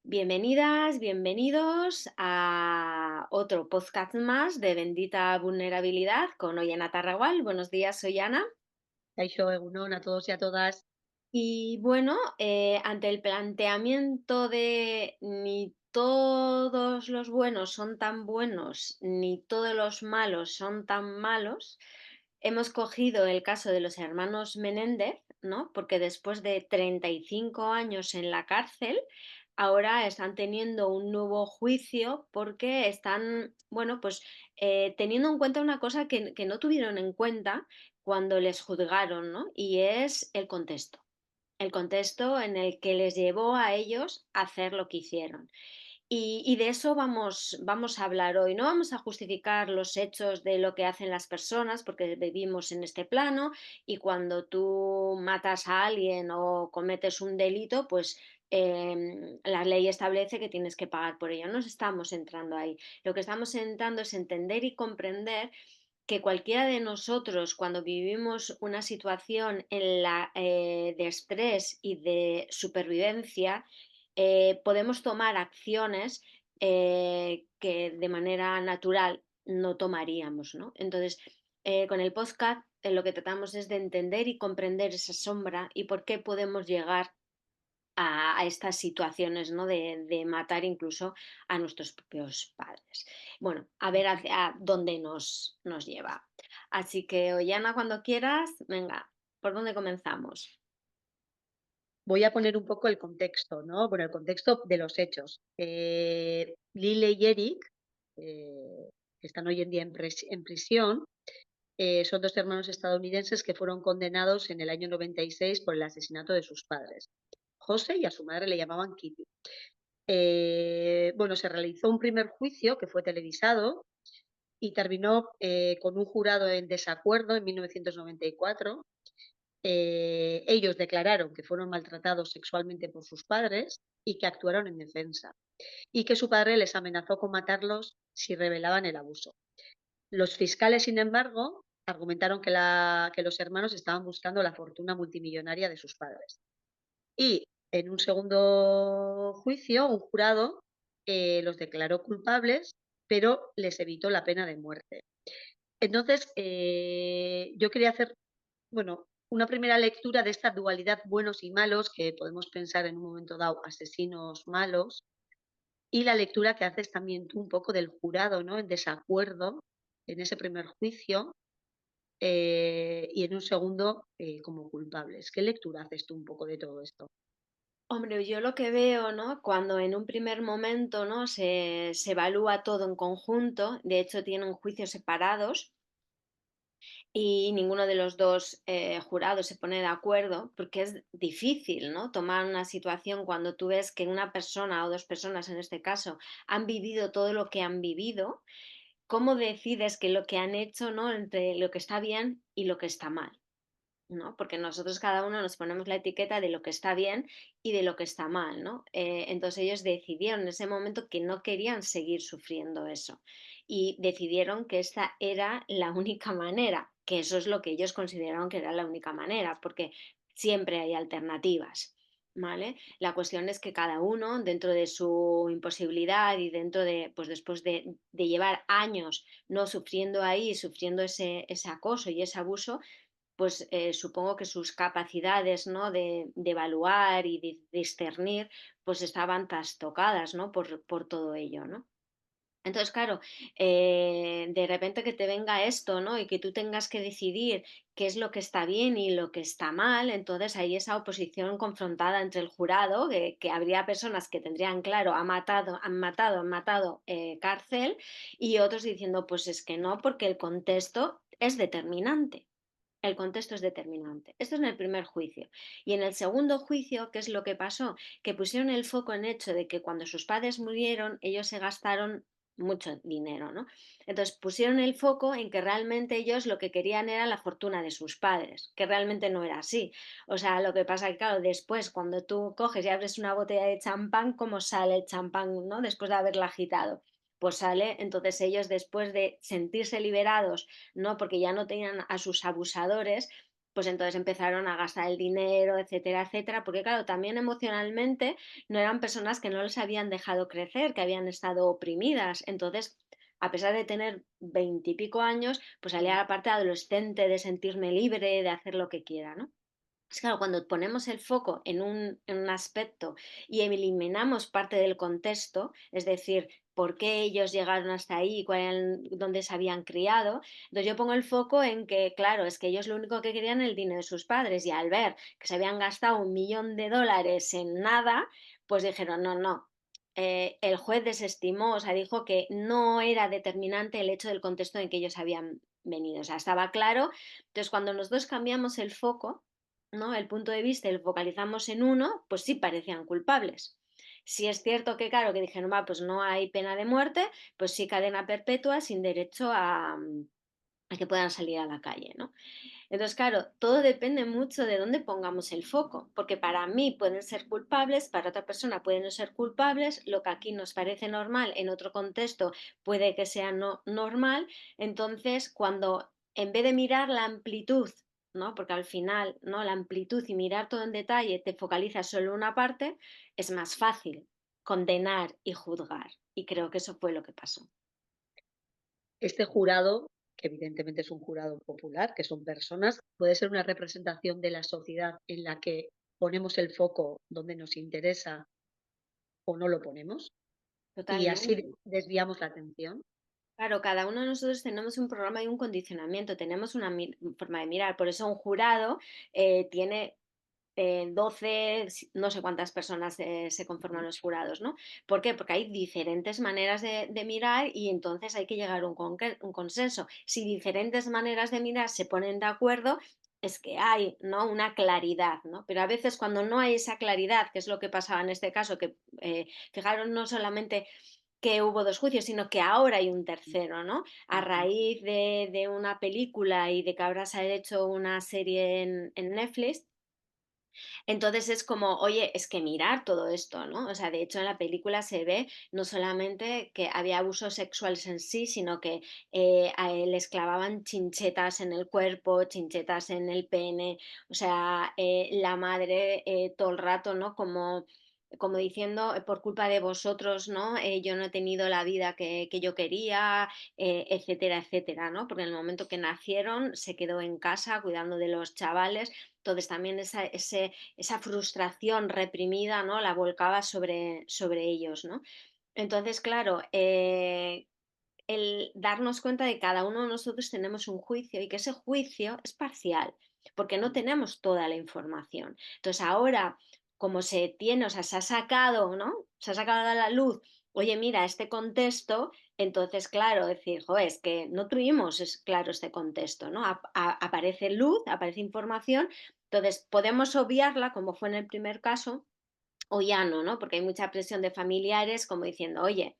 Bienvenidas, bienvenidos a otro podcast más de Bendita Vulnerabilidad con Ollana Tarragual. Buenos días, soy Ana. Kaixo, egunon a todos y a todas. Y bueno, ante el planteamiento de ni todos los buenos son tan buenos, ni todos los malos son tan malos, hemos cogido el caso de los hermanos Menéndez, ¿no? Porque después de 35 años en la cárcel, ahora están teniendo un nuevo juicio porque están, bueno, pues teniendo en cuenta una cosa que no tuvieron en cuenta cuando les juzgaron, ¿no? Y es el contexto en el que les llevó a ellos a hacer lo que hicieron. Y de eso vamos a hablar hoy. No vamos a justificar los hechos de lo que hacen las personas, porque vivimos en este plano y cuando tú matas a alguien o cometes un delito, pues la ley establece que tienes que pagar por ello. No nos estamos entrando ahí. Lo que estamos entrando es entender y comprender que cualquiera de nosotros, cuando vivimos una situación de estrés y de supervivencia, podemos tomar acciones que de manera natural no tomaríamos, ¿no? Entonces, con el podcast lo que tratamos es de entender y comprender esa sombra y por qué podemos llegar a estas situaciones, ¿no? De matar incluso a nuestros propios padres. Bueno, a ver hacia dónde nos lleva. Así que, Ollana, cuando quieras, venga, ¿por dónde comenzamos? Voy a poner un poco el contexto, ¿no? Bueno, el contexto de los hechos. Lile y Eric, que están hoy en día en prisión, son dos hermanos estadounidenses que fueron condenados en el año 96 por el asesinato de sus padres. José y a su madre le llamaban Kitty. Bueno, se realizó un primer juicio que fue televisado y terminó con un jurado en desacuerdo en 1994. Ellos declararon que fueron maltratados sexualmente por sus padres y que actuaron en defensa, y que su padre les amenazó con matarlos si revelaban el abuso. Los fiscales, sin embargo, argumentaron que los hermanos estaban buscando la fortuna multimillonaria de sus padres. Y en un segundo juicio, un jurado los declaró culpables, pero les evitó la pena de muerte. Entonces, yo quería hacer, bueno, una primera lectura de esta dualidad buenos y malos, que podemos pensar en un momento dado asesinos malos, y la lectura que haces también tú un poco del jurado, ¿no? En desacuerdo en ese primer juicio, y en un segundo como culpables. ¿Qué lectura haces tú un poco de todo esto? Hombre, yo lo que veo, ¿no? Cuando en un primer momento, ¿no? Se evalúa todo en conjunto, de hecho tienen juicios separados, y ninguno de los dos jurados se pone de acuerdo porque es difícil, ¿no? Tomar una situación cuando tú ves que una persona o dos personas en este caso han vivido todo lo que han vivido. ¿Cómo decides que lo que han hecho, ¿no? Entre lo que está bien y lo que está mal? ¿No? Porque nosotros cada uno nos ponemos la etiqueta de lo que está bien y de lo que está mal, ¿no? Entonces ellos decidieron en ese momento que no querían seguir sufriendo eso y decidieron que esta era la única manera, que eso es lo que ellos consideraron que era la única manera, porque siempre hay alternativas, ¿vale? La cuestión es que cada uno, dentro de su imposibilidad y dentro de, pues después de llevar años no sufriendo ahí, sufriendo ese acoso y ese abuso, pues supongo que sus capacidades, ¿no? De evaluar y de discernir, pues estaban trastocadas, ¿no? Por todo ello, ¿no? Entonces, claro, de repente que te venga esto, ¿no? Y que tú tengas que decidir qué es lo que está bien y lo que está mal, entonces hay esa oposición confrontada entre el jurado, que habría personas que tendrían claro, han matado, cárcel, y otros diciendo, pues es que no, porque el contexto es determinante. El contexto es determinante. Esto es en el primer juicio. Y en el segundo juicio, ¿qué es lo que pasó? Que pusieron el foco en el hecho de que cuando sus padres murieron, ellos se gastaron mucho dinero, ¿no? Entonces pusieron el foco en que realmente ellos lo que querían era la fortuna de sus padres, que realmente no era así. O sea, lo que pasa es que, claro, después cuando tú coges y abres una botella de champán, ¿cómo sale el champán, ¿no? Después de haberla agitado. Pues sale, entonces ellos después de sentirse liberados, ¿no? Porque ya no tenían a sus abusadores, pues entonces empezaron a gastar el dinero, etcétera, etcétera, porque claro, también emocionalmente no eran personas que no les habían dejado crecer, que habían estado oprimidas. Entonces, a pesar de tener 20 y pico años, pues salía mm, la parte adolescente de sentirme libre, de hacer lo que quiera, ¿no? Es claro, cuando ponemos el foco en un aspecto y eliminamos parte del contexto, es decir, por qué ellos llegaron hasta ahí, dónde se habían criado, entonces yo pongo el foco en que, claro, es que ellos lo único que querían era el dinero de sus padres y al ver que se habían gastado 1 millón de dólares en nada, pues dijeron, no, no. El juez desestimó, o sea, dijo que no era determinante el hecho del contexto en que ellos habían venido, o sea, estaba claro. Entonces, cuando nosotros cambiamos el foco, ¿no? El punto de vista y lo focalizamos en uno, pues sí parecían culpables. Si es cierto que, claro, que dijeron, va, pues no hay pena de muerte, pues sí cadena perpetua sin derecho a que puedan salir a la calle, ¿no? Entonces, claro, todo depende mucho de dónde pongamos el foco, porque para mí pueden ser culpables, para otra persona pueden no ser culpables, lo que aquí nos parece normal, en otro contexto puede que sea no normal. Entonces, cuando en vez de mirar la amplitud, ¿no? Porque al final, ¿no? La amplitud y mirar todo en detalle te focalizas solo en una parte, es más fácil condenar y juzgar. Y creo que eso fue lo que pasó. este jurado, que evidentemente es un jurado popular, que son personas, puede ser una representación de la sociedad en la que ponemos el foco donde nos interesa o no lo ponemos, y así Totalmente. desviamos la atención. Claro, cada uno de nosotros tenemos un programa y un condicionamiento, tenemos una forma de mirar. Por eso un jurado tiene 12, no sé cuántas personas se conforman Ujú. los jurados, ¿no? ¿Por qué? Porque hay diferentes maneras de mirar y entonces hay que llegar a un consenso. Si diferentes maneras de mirar se ponen de acuerdo, es que hay, ¿no? Una claridad, ¿no? Pero a veces cuando no hay esa claridad, que es lo que pasaba en este caso, que fijaron no solamente que hubo dos juicios, sino que ahora hay un tercero, ¿no? A Ujú. raíz de una película y de que ahora se ha hecho una serie en Netflix, entonces es como, oye, es que mirar todo esto, ¿no? O sea, de hecho en la película se ve no solamente que había abusos sexuales en sí, sino que a él les clavaban chinchetas en el cuerpo, chinchetas en el pene, o sea, la madre todo el rato, ¿no? Como diciendo, por culpa de vosotros, ¿no? Yo no he tenido la vida que yo quería, etcétera, etcétera, ¿no? Porque en el momento que nacieron se quedó en casa cuidando de los chavales, entonces también esa frustración reprimida, ¿no? La volcaba sobre ellos, ¿no? Entonces, claro, el darnos cuenta de que cada uno de nosotros tenemos un juicio y que ese juicio es parcial, porque no tenemos toda la información. Entonces, ahora, como se tiene, o sea, se ha sacado, ¿no? Se ha sacado a la luz, oye, mira, este contexto, entonces, claro, decir, joder, es que no tuvimos, claro, este contexto, ¿no? Aparece luz, aparece información, entonces podemos obviarla, como fue en el primer caso, o ya no, ¿no? Porque hay mucha presión de familiares como diciendo, oye,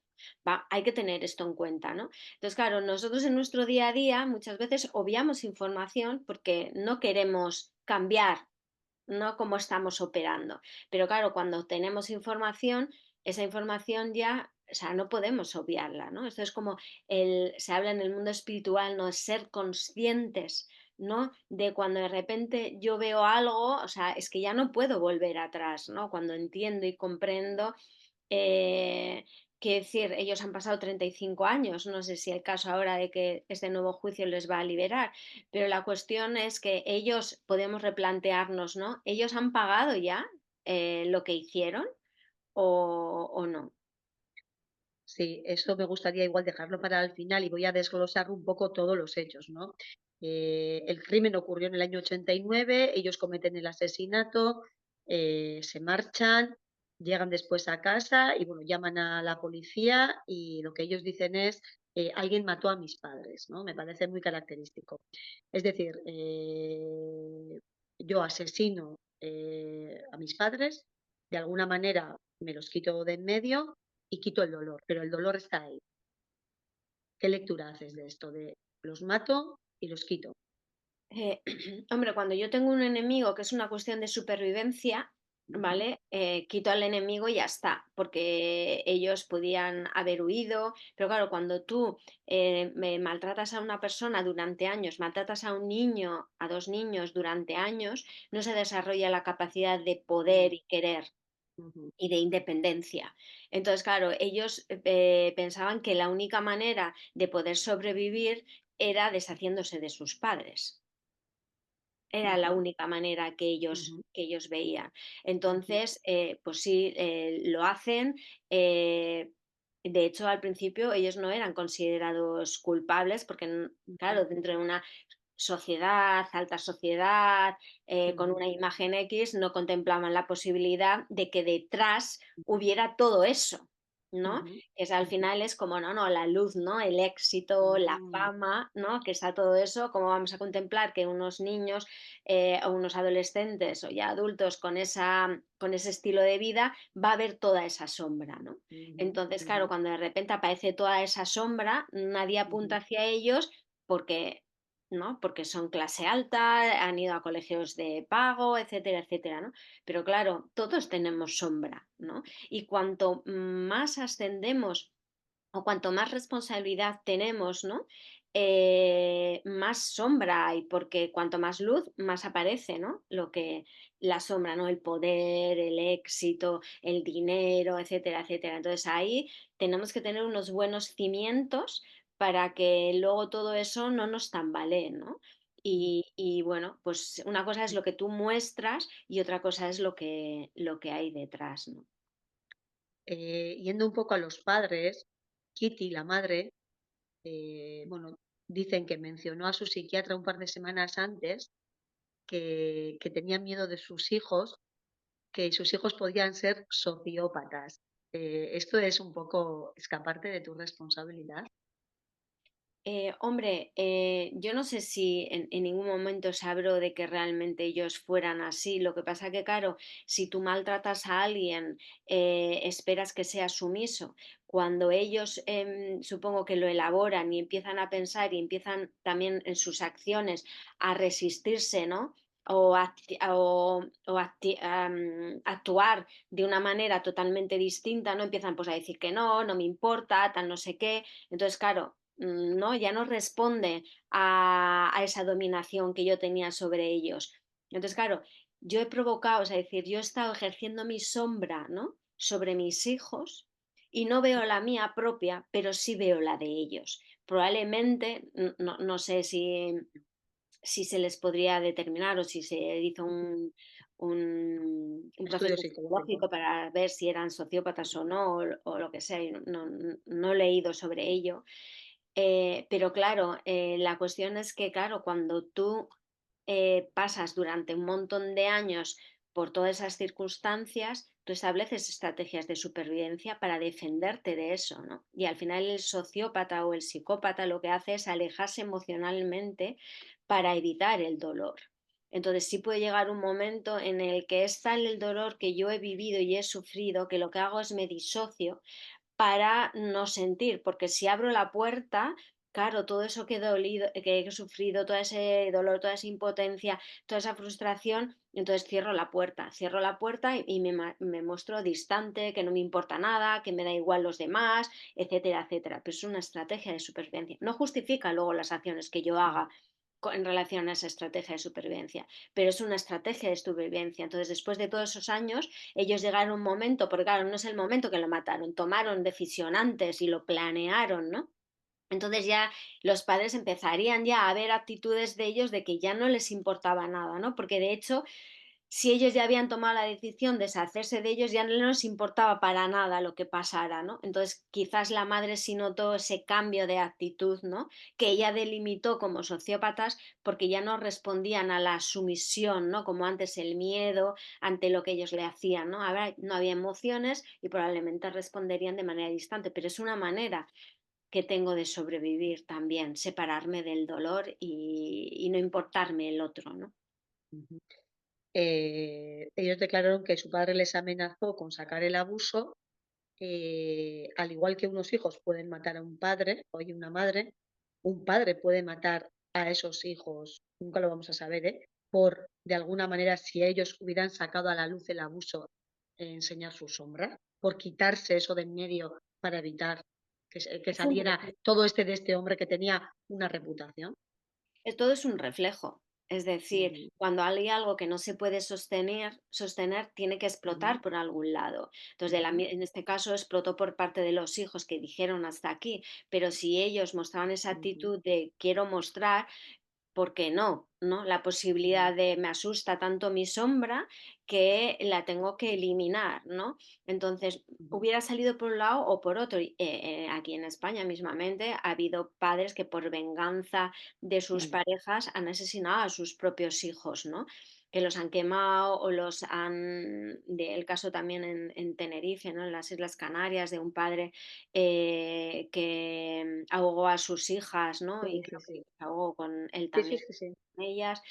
va, hay que tener esto en cuenta, ¿no? Entonces, claro, nosotros en nuestro día a día muchas veces obviamos información porque no queremos cambiar, ¿no? Cómo estamos operando. Pero claro, cuando tenemos información, esa información ya, o sea, no podemos obviarla, ¿no? Esto es como se habla en el mundo espiritual, ¿no? Es ser conscientes, ¿no? De cuando de repente yo veo algo, o sea, es que ya no puedo volver atrás, ¿no? Cuando entiendo y comprendo, eh, que decir, ellos han pasado 35 años, no sé si el caso ahora de que este nuevo juicio les va a liberar, pero la cuestión es que ellos podemos replantearnos, ¿no? ¿Ellos han pagado ya lo que hicieron o no? Sí, eso me gustaría igual dejarlo para el final y voy a desglosar un poco todos los hechos, ¿no? El crimen ocurrió en el año 89, ellos cometen el asesinato, se marchan, llegan después a casa y bueno, llaman a la policía y lo que ellos dicen es, alguien mató a mis padres, ¿no? Me parece muy característico. Es decir, yo asesino a mis padres, de alguna manera me los quito de en medio y quito el dolor, pero el dolor está ahí. ¿Qué lectura haces de esto? De los mato y los quito. Hombre, cuando yo tengo un enemigo que es una cuestión de supervivencia, ujú, ¿vale? Quito al enemigo y ya está, porque ellos podían haber huido, pero claro, cuando tú maltratas a una persona durante años, maltratas a un niño, a dos niños durante años, no se desarrolla la capacidad de mm, poder y querer ujú, y de independencia. Entonces, claro, ellos pensaban que la única manera de poder sobrevivir era deshaciéndose de sus padres. Era la ujú, única manera ujú, que ellos veían. ujú, Entonces, pues sí, lo hacen. eh, de hecho, al principio ellos no eran considerados culpables porque, ujú, claro, dentro de una sociedad, alta sociedad, con ujú, una imagen X, no contemplaban la posibilidad de que detrás hubiera todo eso, ¿no? ujú, Es al ujú, final es como, no, no, la luz, ¿no? El éxito, la mm, fama, ¿no? Que está todo eso, ¿cómo vamos a contemplar que unos niños o unos adolescentes o ya adultos con ese estilo de vida va a haber toda esa sombra, ¿no? ujú, Entonces, claro, ujú, cuando de repente aparece toda esa sombra, nadie apunta ujú. hacia ellos porque, ¿no? Porque son clase alta, han ido a colegios de pago, etcétera, etcétera, ¿no? Pero claro, todos tenemos sombra, ¿no? Y cuanto más ascendemos o cuanto más responsabilidad tenemos, ¿no? Más sombra hay, porque cuanto más luz, más aparece, ¿no? Lo que la sombra, ¿no? El poder, el éxito, el dinero, etcétera, etcétera. Entonces ahí tenemos que tener unos buenos cimientos para que luego todo eso no nos tambalee, ¿no? Y bueno, pues una cosa es lo que tú muestras y otra cosa es lo que hay detrás, ¿no? Yendo un poco a los padres, Kitty, la madre, bueno, dicen que mencionó a su psiquiatra un par de semanas antes que tenía miedo de sus hijos, que sus hijos podían ser sociópatas. ¿Esto es un poco escaparte de tu responsabilidad? Hombre, yo no sé si en ningún momento se habló de que realmente ellos fueran así. Lo que pasa que, claro, si tú maltratas a alguien, esperas que sea sumiso. Cuando ellos, supongo que lo elaboran y empiezan a pensar y empiezan también en sus acciones a resistirse, ¿no? Actuar de una manera totalmente distinta, ¿no? Empiezan pues a decir que no, no me importa, tal no sé qué. Entonces, claro, ¿no? Ya no responde a esa dominación que yo tenía sobre ellos. Entonces, claro, yo he provocado, es decir, yo he estado ejerciendo mi sombra, ¿no? Sobre mis hijos y no veo la mía propia, pero sí veo la de ellos. Probablemente, no, no sé si se les podría determinar o si se hizo un Estudio proceso psicológico. psicológico para ver si eran sociópatas o no, o lo que sea, y no he leído sobre ello. Pero claro, la cuestión es que, claro, cuando tú pasas durante un montón de años por todas esas circunstancias, tú estableces estrategias de supervivencia para defenderte de eso, ¿no? Y al final el sociópata o el psicópata lo que hace es alejarse emocionalmente para evitar el dolor. Entonces sí puede llegar un momento en el que es tal el dolor que yo he vivido y he sufrido que lo que hago es me disocio para no sentir, porque si abro la puerta, claro, todo eso que he dolido, que he sufrido, todo ese dolor, toda esa impotencia, toda esa frustración, entonces cierro la puerta y me muestro distante, que no me importa nada, que me da igual los demás, etcétera, etcétera. Pero es una estrategia de supervivencia. No justifica luego las acciones que yo haga en relación a esa estrategia de supervivencia, pero es una estrategia de supervivencia. Entonces, después de todos esos años, ellos llegaron a un momento, porque claro, no es el momento que lo mataron, tomaron decisión antes y lo planearon, ¿no? Entonces ya los padres empezarían ya a ver actitudes de ellos de que ya no les importaba nada, ¿no? Porque de hecho, si ellos ya habían tomado la decisión de deshacerse de ellos, ya no les importaba para nada lo que pasara, ¿no? Entonces, quizás la madre sí notó ese cambio de actitud, ¿no? Que ella delimitó como sociópatas porque ya no respondían a la sumisión, ¿no? Como antes el miedo ante lo que ellos le hacían, ¿no? Ahora no había emociones y probablemente responderían de manera distante, pero es una manera que tengo de sobrevivir también, separarme del dolor y no importarme el otro, ¿no? Ujú. Ellos declararon que su padre les amenazó con sacar el abuso, al igual que unos hijos pueden matar a un padre o una madre, un padre puede matar a esos hijos, nunca lo vamos a saber, ¿eh? por, de alguna manera, si ellos hubieran sacado a la luz el abuso, enseñar su sombra, por quitarse eso de en medio para evitar que Es un saliera todo de este hombre que tenía una reputación. todo es un reflejo. Es decir, Ujú, cuando hay algo que no se puede sostener tiene que ujú, explotar por algún lado. Entonces, ujú, en este caso explotó por parte de los hijos que dijeron hasta aquí, pero si ellos mostraban esa ujú, actitud de quiero mostrar, ¿por qué no? ¿No? La ujú, posibilidad de me asusta tanto mi sombra que la tengo que eliminar, ¿no? Entonces, ujú, hubiera salido por un lado o por otro. Aquí en España mismamente ha habido padres que por venganza de sus ujú, parejas han asesinado a sus propios hijos, ¿no? Que los han quemado o los han... el caso también en Tenerife, ¿no? En las Islas Canarias, de un padre que ahogó a sus hijas, ¿no? Y sí, creo sí, que sí. se ahogó con él Sí, sí, también sí, sí. con ellas.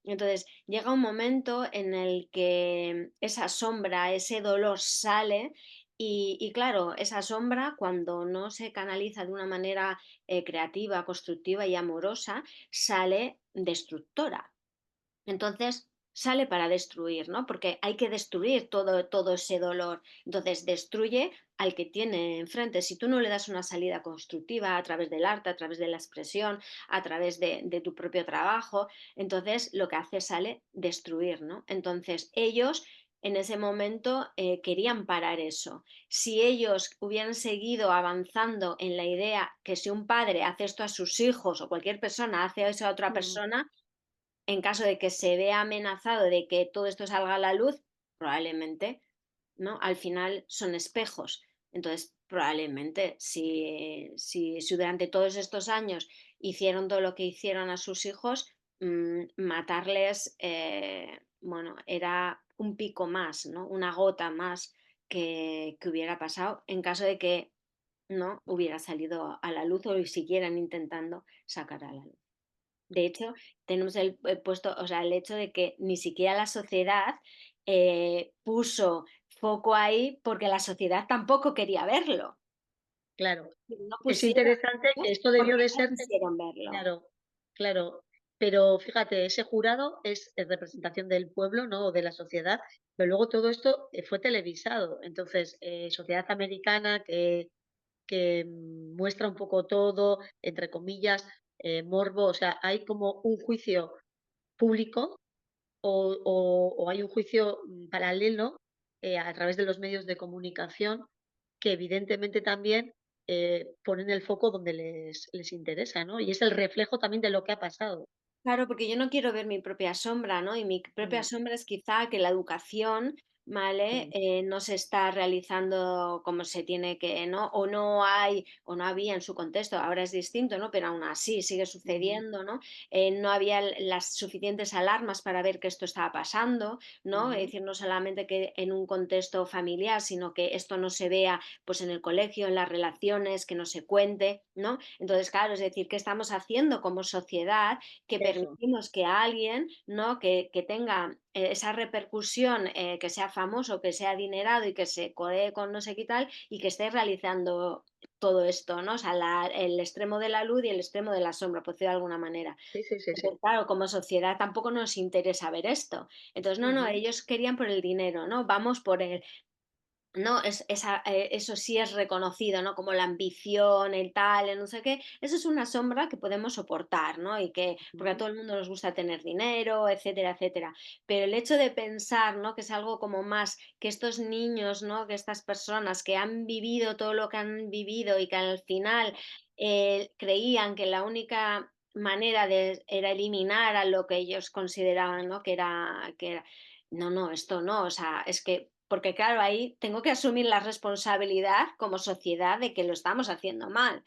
Entonces, llega un momento en el que esa sombra, ese dolor sale y claro, esa sombra cuando no se canaliza de una manera creativa, constructiva y amorosa, sale destructora. Entonces sale para destruir, ¿no? Porque hay que destruir todo ese dolor. Entonces destruye al que tiene enfrente. Si tú no le das una salida constructiva a través del arte, a través de la expresión, a través de tu propio trabajo, entonces lo que hace sale destruir, ¿no? Entonces ellos en ese momento querían parar eso. Si ellos hubieran seguido avanzando en la idea que si un padre hace esto a sus hijos o cualquier persona hace eso a otra Ujú, persona, en caso de que se vea amenazado de que todo esto salga a la luz, probablemente, ¿no? Al final son espejos. Entonces, probablemente, si durante todos estos años hicieron todo lo que hicieron a sus hijos, matarles, bueno, era un pico más, ¿no? Una gota más que hubiera pasado en caso de que no hubiera salido a la luz o siguieran intentando sacar a la luz. De hecho, tenemos puesto, o sea, el hecho de que ni siquiera la sociedad puso foco ahí porque la sociedad tampoco quería verlo. claro. No Es pusieron interesante que focos esto porque debió de no ser quisieron verlo. claro, claro. Pero fíjate, ese jurado es representación del pueblo, ¿no? O de la sociedad, pero luego todo esto, fue televisado. Entonces, sociedad americana que muestra un poco todo, entre comillas, morbo, o sea, hay como un juicio público o hay un juicio, paralelo, a través de los medios de comunicación que evidentemente también, ponen el foco donde les interesa, ¿no? Y es el reflejo también de lo que ha pasado. Claro, porque yo no quiero ver mi propia sombra, ¿no? Y mi propia Mm, sombra es quizá que la educación, ¿vale? mm, No se está realizando como se tiene que, ¿no? O no hay, o no había en su contexto, ahora es distinto, ¿no? Pero aún así sigue ujú, sucediendo, ¿no? No había las suficientes alarmas para ver que esto estaba pasando, ¿no? Es ujú, decir, no solamente que en un contexto familiar, sino que esto no se vea pues en el colegio, en las relaciones, que no se cuente, ¿no? Entonces, claro, es decir, ¿qué estamos haciendo como sociedad que eso, permitimos que alguien, ¿no? que tenga esa repercusión, que sea famoso, que sea adinerado y que se codee con no sé qué tal y que esté realizando todo esto, ¿no? O sea, el extremo de la luz y el extremo de la sombra, por decirlo de alguna manera. sí, sí, sí, sí. Entonces, claro, como sociedad tampoco nos interesa ver esto. Entonces, no, no, Ujú, ellos querían por el dinero, ¿no? Vamos por el, no, eso sí es reconocido, ¿no? Como la ambición, el tal, el no sé qué. Eso es una sombra que podemos soportar, ¿no? Y que, porque a ujú, todo el mundo nos gusta tener dinero, etcétera, etcétera. Pero el hecho de pensar, ¿no? Que es algo como más que estos niños, ¿no? Que estas personas que han vivido todo lo que han vivido y que al final creían que la única manera era eliminar a lo que ellos consideraban, ¿no? Que era no, no, esto no, o sea, es que, porque claro, ahí tengo que asumir la responsabilidad como sociedad de que lo estamos haciendo mal.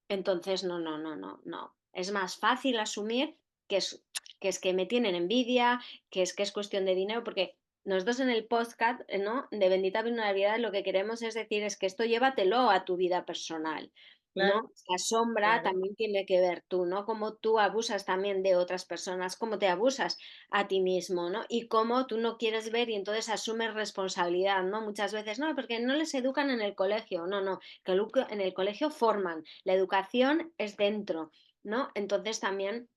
Entonces, no, no, no, no, no. Es más fácil asumir que es que me tienen envidia, que es cuestión de dinero, porque nosotros en el podcast, ¿no? De Bendita Vulnerabilidad lo que queremos es decir es que esto llévatelo a tu vida personal, ¿no? claro, La sombra claro. también tiene que ver tú, ¿no? Cómo tú abusas también de otras personas, cómo te abusas a ti mismo, ¿no? Y cómo tú no quieres ver y entonces asumes responsabilidad, ¿no? Muchas veces, no, porque no les educan en el colegio, no, no, que en el colegio forman, la educación es dentro, ¿no? Entonces también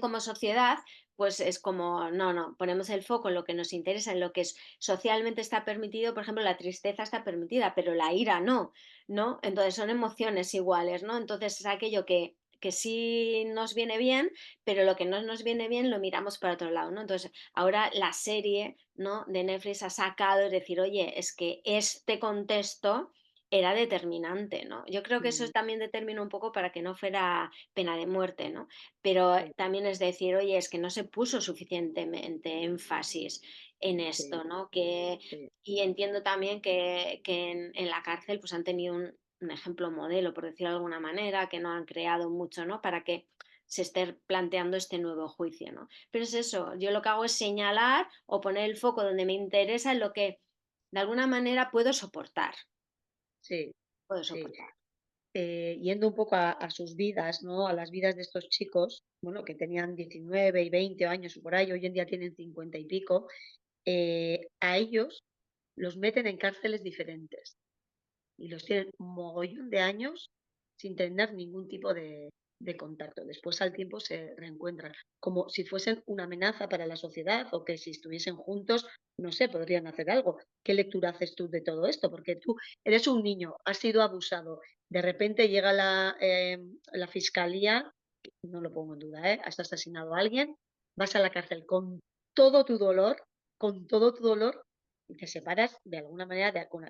como sociedad, pues es como, no, no, ponemos el foco en lo que nos interesa, en lo que socialmente está permitido, por ejemplo, la tristeza está permitida, pero la ira no, ¿no? Entonces son emociones iguales, ¿no? Entonces es aquello que sí nos viene bien, pero lo que no nos viene bien lo miramos para otro lado, ¿no? Entonces ahora la serie, ¿no?, de Netflix ha sacado, es decir, oye, es que este contexto era determinante, ¿no? Yo creo que eso mm, también determinó un poco para que no fuera pena de muerte, ¿no? Pero sí, también es decir, oye, es que no se puso suficientemente énfasis en sí, esto, ¿no? Que, sí, y entiendo también que en la cárcel pues han tenido un ejemplo modelo, por decirlo de alguna manera, que no han creado mucho, ¿no? Para que se esté planteando este nuevo juicio, ¿no? Pero es eso, yo lo que hago es señalar o poner el foco donde me interesa en lo que de alguna manera puedo soportar, sí, puedo sí. soportar. Yendo un poco a sus vidas, ¿no? A las vidas de estos chicos, bueno, que tenían 19 y 20 años o por ahí, hoy en día tienen 50 y pico, a ellos los meten en cárceles diferentes y los tienen un mogollón de años sin tener ningún tipo de contacto. Después al tiempo se reencuentran, como si fuesen una amenaza para la sociedad o que si estuviesen juntos, no sé, podrían hacer algo. ¿Qué lectura haces tú de todo esto? Porque tú eres un niño, has sido abusado, de repente llega la fiscalía, no lo pongo en duda, ¿eh? Has asesinado a alguien, vas a la cárcel con todo tu dolor, y te separas de alguna manera con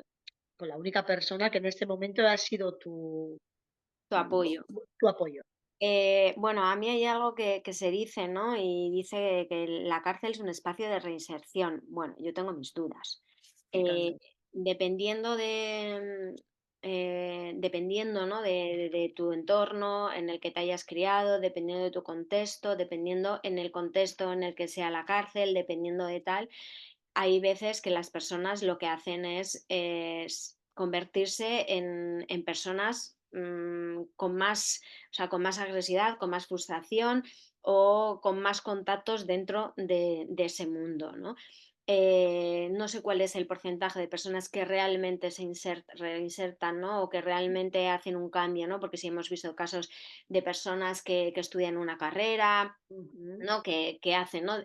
la única persona que en este momento ha sido Tu apoyo. tu apoyo. Bueno, a mí hay algo que se dice, ¿no? Y dice que la cárcel es un espacio de reinserción. Bueno, yo tengo mis dudas. Me Eh, encanta. dependiendo dependiendo, ¿no?, de tu entorno en el que te hayas criado, dependiendo de tu contexto, dependiendo en el contexto en el que sea la cárcel, dependiendo de tal, hay veces que las personas lo que hacen es convertirse en personas con más, o sea, con más agresividad, con más frustración o con más contactos dentro de ese mundo, ¿no? No sé cuál es el porcentaje de personas que realmente reinsertan, ¿no? O que realmente hacen un cambio, ¿no? Porque sí hemos visto casos de personas que estudian una carrera, Ujú, ¿no? Que hacen, ¿no?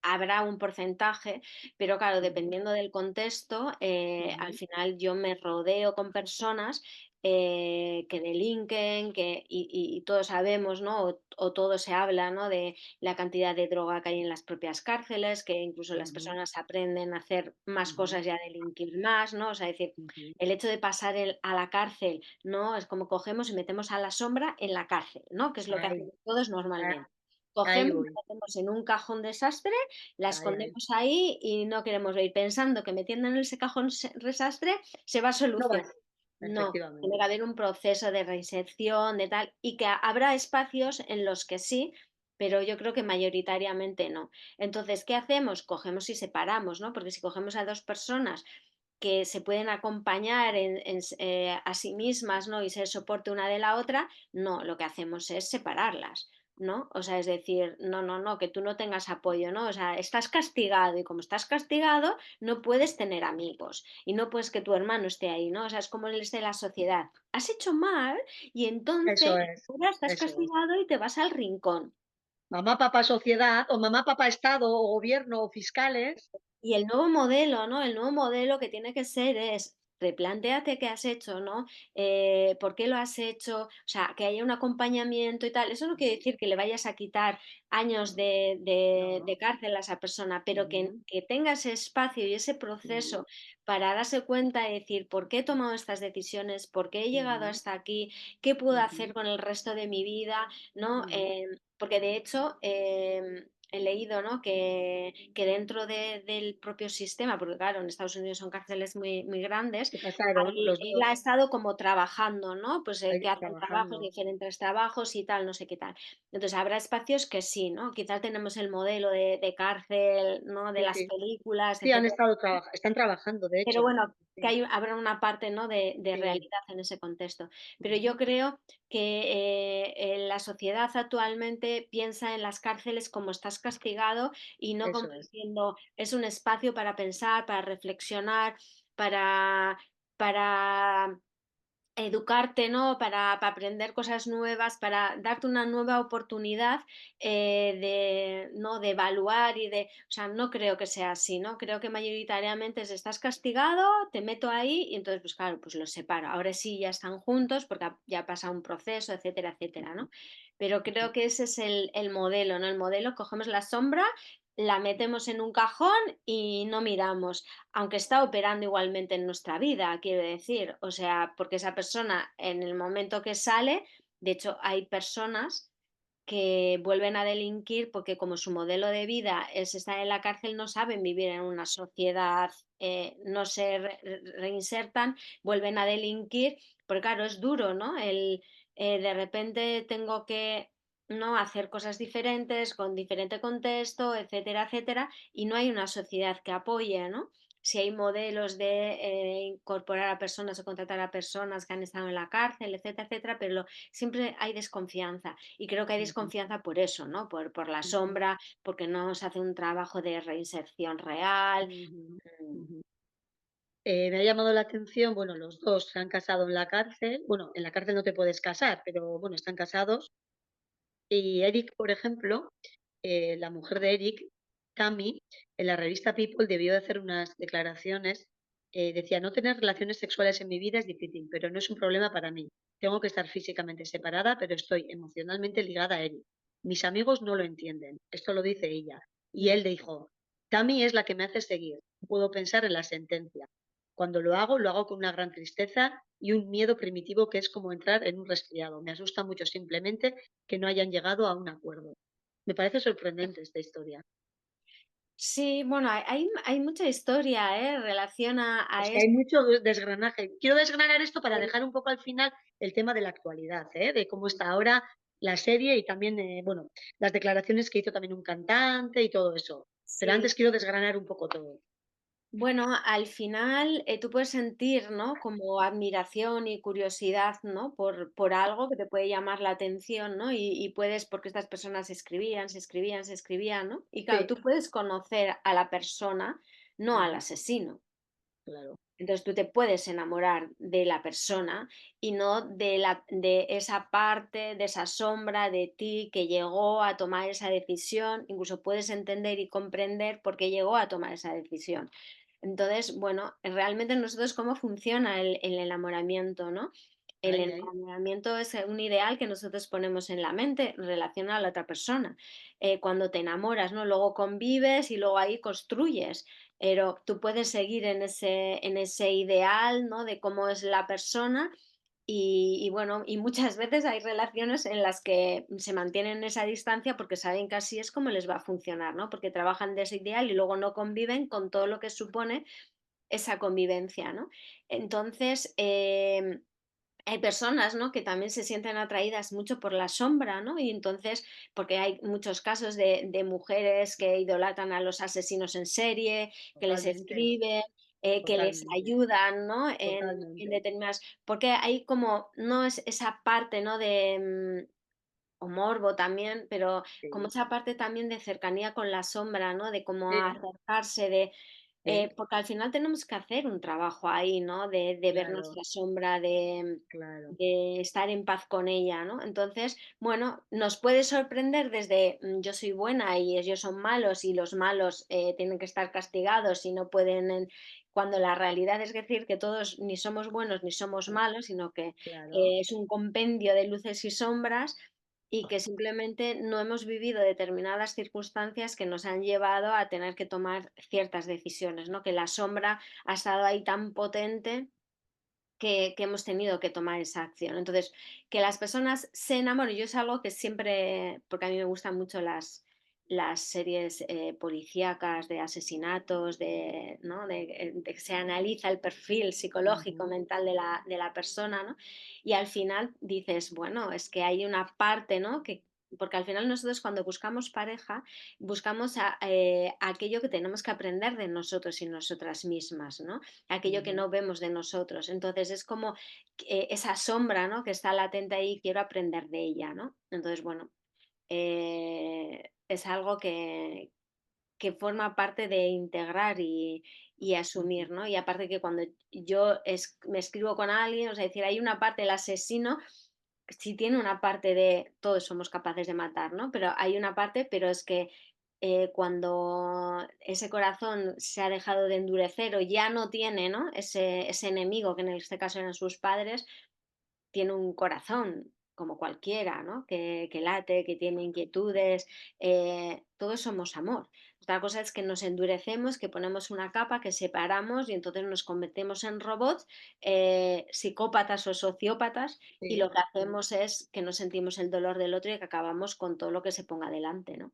Habrá un porcentaje, pero claro, ujú, dependiendo del contexto, al ujú, final yo me rodeo con personas que delinquen, y todos sabemos, ¿no? O todo se habla, ¿no?, de la cantidad de droga que hay en las propias cárceles, que incluso las ujú, personas aprenden a hacer más ujú, cosas y a delinquir más, ¿no? O sea, es decir, ujú. el hecho de pasar a la cárcel, ¿no? Es como cogemos y metemos a la sombra en la cárcel, ¿no? Que es lo que Ahí, hacemos todos a normalmente. ahí Cogemos, la voy. metemos en un cajón desastre, la Ahí, ahí. escondemos ahí y no queremos ver, pensando que metiendo en ese cajón desastre se va a No solucionar. vas. No, tiene que Efectivamente. haber un proceso de reinserción, de tal, y que habrá espacios en los que sí, pero yo creo que mayoritariamente no. Entonces, ¿qué hacemos? Cogemos y separamos, ¿no? Porque si cogemos a dos personas que se pueden acompañar a sí mismas, ¿no?, y ser soporte una de la otra, no, lo que hacemos es separarlas, ¿no? O sea, es decir, no, no, no, que tú no tengas apoyo, ¿no? O sea, estás castigado y como estás castigado, no puedes tener amigos y no puedes que tu hermano esté ahí, ¿no? O sea, es como el de la sociedad. Has hecho mal y entonces Eso es, ahora estás eso es. castigado y te vas al rincón. Mamá, papá, sociedad, o mamá, papá, Estado, o gobierno, o fiscales. Y el nuevo modelo, ¿no? El nuevo modelo que tiene que ser es replantéate qué has hecho, ¿no? ¿Por qué lo has hecho? O sea, que haya un acompañamiento y tal. Eso no quiere Ujú. decir que le vayas a quitar años de No. cárcel a esa persona, pero Ujú, que tenga ese espacio y ese ujú, proceso para darse cuenta y decir por qué he tomado estas decisiones, por qué he llegado ujú, hasta aquí, qué puedo hacer ujú, con el resto de mi vida, ¿no? ujú. Porque de hecho he leído, ¿no?, que dentro del propio sistema, porque claro, en Estados Unidos son cárceles muy, muy grandes, Se casaron ahí los él ha 2 estado como trabajando, ¿no? Pues ahí que hacen trabajos, trabajando. diferentes trabajos y tal, no sé qué tal. Entonces habrá espacios que sí, ¿no? Quizás tenemos el modelo de cárcel, ¿no?, de Sí, las sí. películas, Sí, etcétera. están trabajando, de Pero hecho. bueno, que Sí, habrá una parte, ¿no?, de sí. realidad en ese contexto. Pero yo Ujú. creo que la sociedad actualmente piensa en las cárceles como estás castigado y no como Eso es. diciendo es un espacio para pensar, para reflexionar, para, para educarte, ¿no? Para aprender cosas nuevas, para darte una nueva oportunidad, ¿no? De evaluar y de, o sea, no creo que sea así, ¿no? Creo que mayoritariamente es estás castigado, te meto ahí y entonces, pues claro, pues los separo. Ahora sí ya están juntos porque ya ha pasado un proceso, etcétera, etcétera, Ujú, ¿no? Pero creo que ese es el modelo, ¿no? El modelo, cogemos la sombra, la metemos en un cajón y no miramos, aunque está operando igualmente en nuestra vida, quiero decir, o sea, porque esa persona en el momento que sale, de hecho hay personas que vuelven a delinquir porque como su modelo de vida es estar en la cárcel, no saben vivir en una sociedad, no se reinsertan, vuelven a delinquir, porque claro, es duro, ¿no? De repente tengo que no hacer cosas diferentes, con diferente contexto, etcétera, etcétera, y no hay una sociedad que apoye, ¿no? Si hay modelos de incorporar a personas o contratar a personas que han estado en la cárcel, etcétera, etcétera, pero siempre hay desconfianza. Y creo que hay ujú, desconfianza por eso, ¿no? Por la ujú, sombra, porque no se hace un trabajo de reinserción real. ujú, Mm, ujú. Me ha llamado la atención, bueno, los 2 se han casado en la cárcel. Bueno, en la cárcel no te puedes casar, pero bueno, están casados. Y Eric, por ejemplo, la mujer de Eric, Tammy, en la revista People debió de hacer unas declaraciones. Decía: "No tener relaciones sexuales en mi vida es difícil, pero no es un problema para mí. Tengo que estar físicamente separada, pero estoy emocionalmente ligada a Eric. Mis amigos no lo entienden". Esto lo dice ella. Y mm. él dijo: "Tammy es la que me hace seguir. No puedo pensar en la sentencia. Cuando lo hago con una gran tristeza y un miedo primitivo que es como entrar en un resfriado. Me asusta mucho simplemente que no hayan llegado a un acuerdo". Me parece sorprendente esta historia. Sí, bueno, hay mucha historia, ¿eh? En relación a Es que hay esto. mucho desgranaje. Quiero desgranar esto para dejar un poco al final el tema de la actualidad, ¿eh? De cómo está ahora la serie y también, bueno, las declaraciones que hizo también un cantante y todo eso. Pero Sí. antes quiero desgranar un poco todo. Bueno, al final, tú puedes sentir, ¿no? Como admiración y curiosidad, ¿no? Por algo que te puede llamar la atención, ¿no? Y puedes, porque estas personas escribían, se escribían, se escribían, ¿no? Y claro, Sí, tú puedes conocer a la persona, no al ujú, asesino. claro, Entonces tú te puedes enamorar de la persona y no de esa parte, de esa sombra de ti que llegó a tomar esa decisión, incluso puedes entender y comprender por qué llegó a tomar esa decisión. Entonces, bueno, realmente nosotros cómo funciona el enamoramiento, ¿no? El ahí, ahí, enamoramiento es un ideal que nosotros ponemos en la mente en relación a la otra persona. Cuando te enamoras, ¿no? Luego convives y luego ahí construyes, pero tú puedes seguir en ese ideal, ¿no? De cómo es la persona y bueno, y muchas veces hay relaciones en las que se mantienen esa distancia porque saben que así es como les va a funcionar, ¿no? Porque trabajan de ese ideal y luego no conviven con todo lo que supone esa convivencia, ¿no? Entonces, hay personas, ¿no? Que también se sienten atraídas mucho por la sombra, ¿no? Y entonces, porque hay muchos casos de mujeres que idolatran a los asesinos en serie, que les totalmente, escriben, que les totalmente, ayudan, ¿no? En totalmente. determinadas, porque hay como, no es esa parte, ¿no? O morbo también, pero como Sí, esa parte también de cercanía con la sombra, ¿no? De cómo sí, acercarse, de sí, porque al final tenemos que hacer un trabajo ahí, ¿no? De ver claro, nuestra sombra, claro, de estar en paz con ella, ¿no? Entonces, bueno, nos puede sorprender desde yo soy buena y ellos son malos y los malos tienen que estar castigados y no pueden, cuando la realidad es decir que todos ni somos buenos ni somos ah, malos, sino que claro, es un compendio de luces y sombras y que simplemente no hemos vivido determinadas circunstancias que nos han llevado a tener que tomar ciertas decisiones, ¿no? Que la sombra ha estado ahí tan potente que hemos tenido que tomar esa acción. Entonces, que las personas se enamoren, yo es algo que siempre, porque a mí me gustan mucho las series policíacas de asesinatos, ¿no? De que se analiza el perfil psicológico, ujú, mental de la persona, ¿no? Y al final dices, bueno, es que hay una parte, ¿no? Porque al final nosotros cuando buscamos pareja, buscamos aquello que tenemos que aprender de nosotros y nosotras mismas, ¿no? Aquello que ujú. no vemos de nosotros. Entonces es como esa sombra, ¿no? Que está latente ahí, quiero aprender de ella, ¿no? Entonces, bueno, es algo que forma parte de integrar y Ujú. asumir, ¿no? Y aparte que cuando yo me escribo con alguien, o sea, decir, hay una parte, el asesino sí tiene una parte de todos somos capaces de matar, ¿no? Pero hay una parte, pero es que cuando ese corazón se ha dejado de endurecer o ya no tiene, ¿no? Ese enemigo, que en este caso eran sus padres, tiene un corazón como cualquiera, ¿no? Que late, que tiene inquietudes, todos somos amor. Otra cosa es que nos endurecemos, que ponemos una capa, que separamos y entonces nos convertimos en robots, psicópatas o sociópatas, y lo Sí. que hacemos es que no sentimos el dolor del otro y que acabamos con todo lo que se ponga delante, ¿no?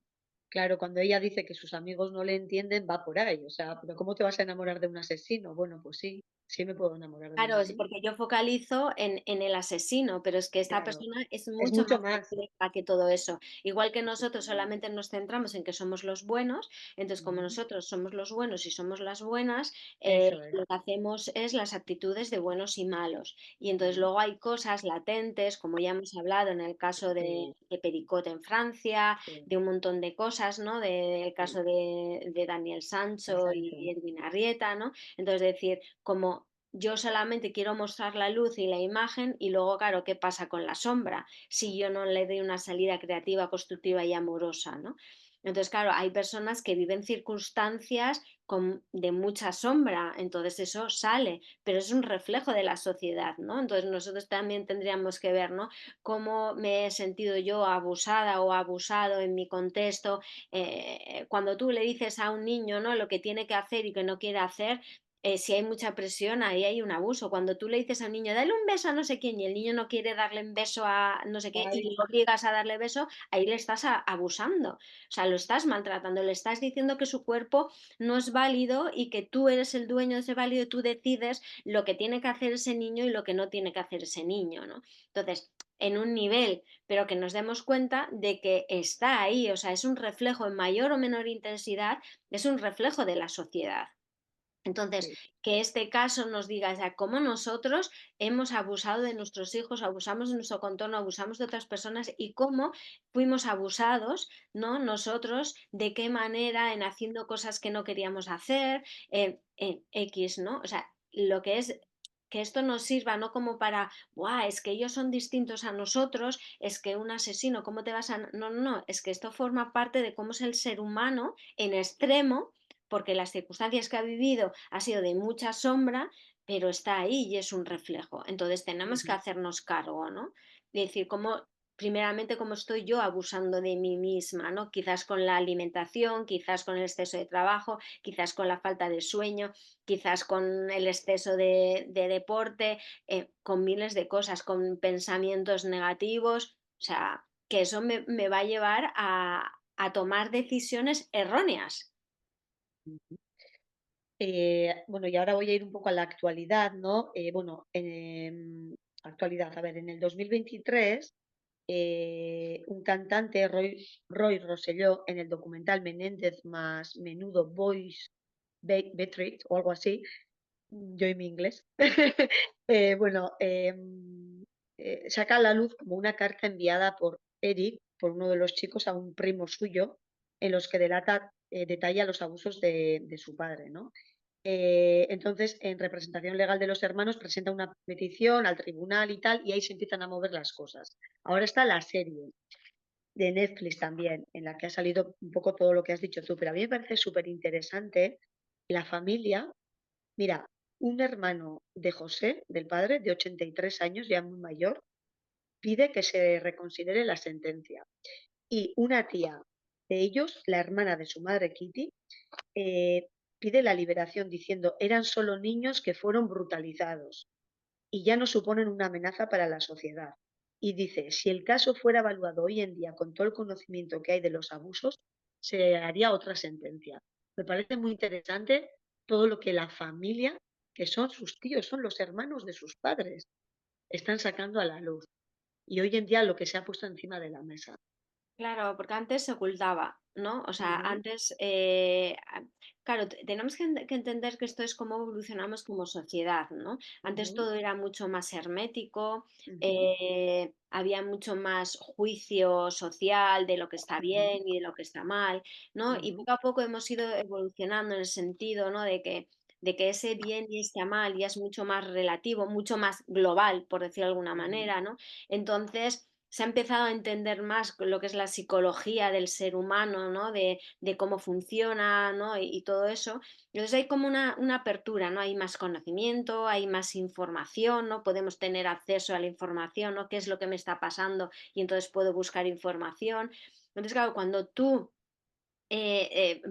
Claro, cuando ella dice que sus amigos no le entienden, va por ahí, o sea, pero ¿cómo te vas a enamorar de un asesino? Bueno, pues sí, sí me puedo enamorar de un Claro, es asesino. porque yo focalizo en el asesino, pero es que esta Claro, persona es es mucho mucho más más. compleja que todo eso. Igual que nosotros solamente nos centramos en que somos los buenos, entonces como Ujú, nosotros somos los buenos y somos las buenas, eso es, lo que hacemos es las actitudes de buenos y malos. Y entonces ujú, luego hay cosas latentes, como ya hemos hablado en el caso sí, de Pericote en Francia, sí, de un montón de cosas, ¿no? Del sí, caso de Daniel el Sancho y Sancho. Edwin Arrieta, ¿no? Entonces decir, como yo solamente quiero mostrar la luz y la imagen y luego, claro, ¿qué pasa con la sombra? Si yo no le doy una salida creativa, constructiva y amorosa, ¿no? Entonces, claro, hay personas que viven circunstancias de mucha sombra, entonces eso sale, pero es un reflejo de la sociedad, ¿no? Entonces nosotros también tendríamos que ver, ¿no? Cómo me he sentido yo abusada o abusado en mi contexto. Cuando tú le dices a un niño, ¿no? Lo que tiene que hacer y que no quiere hacer, si hay mucha presión, ahí hay un abuso. Cuando tú le dices a un niño, dale un beso a no sé quién, y el niño no quiere darle un beso a no sé qué, y Ay, le obligas a darle beso, ahí le estás abusando. O sea, lo estás maltratando, le estás diciendo que su cuerpo no es válido y que tú eres el dueño de ese válido y tú decides lo que tiene que hacer ese niño y lo que no tiene que hacer ese niño, ¿no? Entonces, en un nivel, pero que nos demos cuenta de que está ahí, o sea, es un reflejo en mayor o menor intensidad, es un reflejo de la sociedad. Entonces, sí, que este caso nos diga, o sea, cómo nosotros hemos abusado de nuestros hijos, abusamos de nuestro contorno, abusamos de otras personas y cómo fuimos abusados, ¿no? Nosotros, de qué manera, en haciendo cosas que no queríamos hacer, en X, ¿no? O sea, lo que es que esto nos sirva no como para, ¡buah! Es que ellos son distintos a nosotros, es que un asesino, ¿cómo te vas a...? No, no, no, es que esto forma parte de cómo es el ser humano en extremo porque las circunstancias que ha vivido ha sido de mucha sombra, pero está ahí y es un reflejo. Entonces tenemos que ujú, hacernos cargo, ¿no? De decir, cómo, primeramente, cómo estoy yo abusando de mí misma, ¿no? Quizás con la alimentación, quizás con el exceso de trabajo, quizás con la falta de sueño, quizás con el exceso de deporte, con miles de cosas, con pensamientos negativos, o sea, que eso me va a llevar a tomar decisiones erróneas. ujú. Bueno, y ahora voy a ir un poco a la actualidad, ¿no? Bueno, actualidad, a ver, en el 2023, un cantante, Roy Rosselló, en el documental Menéndez más Menudo Boys Betrayed o algo así, yo y mi inglés, bueno, saca a la luz como una carta enviada por Eric, por uno de los chicos, a un primo suyo, en los que detalla los abusos de su padre, ¿no? Entonces, en representación legal de los hermanos, presenta una petición al tribunal y tal, y ahí se empiezan a mover las cosas. Ahora está la serie de Netflix también, en la que ha salido un poco todo lo que has dicho tú, pero a mí me parece súper interesante la familia. Mira, un hermano de José, del padre, de 83 años, ya muy mayor, pide que se reconsidere la sentencia. Y una tía de ellos, la hermana de su madre, Kitty, eh, pide la liberación diciendo eran solo niños que fueron brutalizados y ya no suponen una amenaza para la sociedad. Y dice, si el caso fuera evaluado hoy en día con todo el conocimiento que hay de los abusos, se haría otra sentencia. Me parece muy interesante todo lo que la familia, que son sus tíos, son los hermanos de sus padres, están sacando a la luz. Y hoy en día lo que se ha puesto encima de la mesa. Claro, porque antes se ocultaba. ¿no? O sea, Ujú, antes, claro, tenemos que entender que esto es cómo evolucionamos como sociedad, ¿no? Antes ujú, todo era mucho más hermético, ujú, había mucho más juicio social de lo que está ujú, bien y de lo que está mal, ¿no? Y ujú, poco a poco hemos ido evolucionando en el sentido, ¿no? De que ese bien y ese mal ya es mucho más relativo, mucho más global, por decirlo de alguna ujú, manera, ¿no? Entonces, se ha empezado a entender más lo que es la psicología del ser humano, ¿no? De cómo funciona, ¿no? Y todo eso. Entonces hay como una apertura, ¿no? Hay más conocimiento, hay más información, ¿no? Podemos tener acceso a la información, ¿no? ¿Qué es lo que me está pasando? Y entonces puedo buscar información. Entonces, claro, cuando tú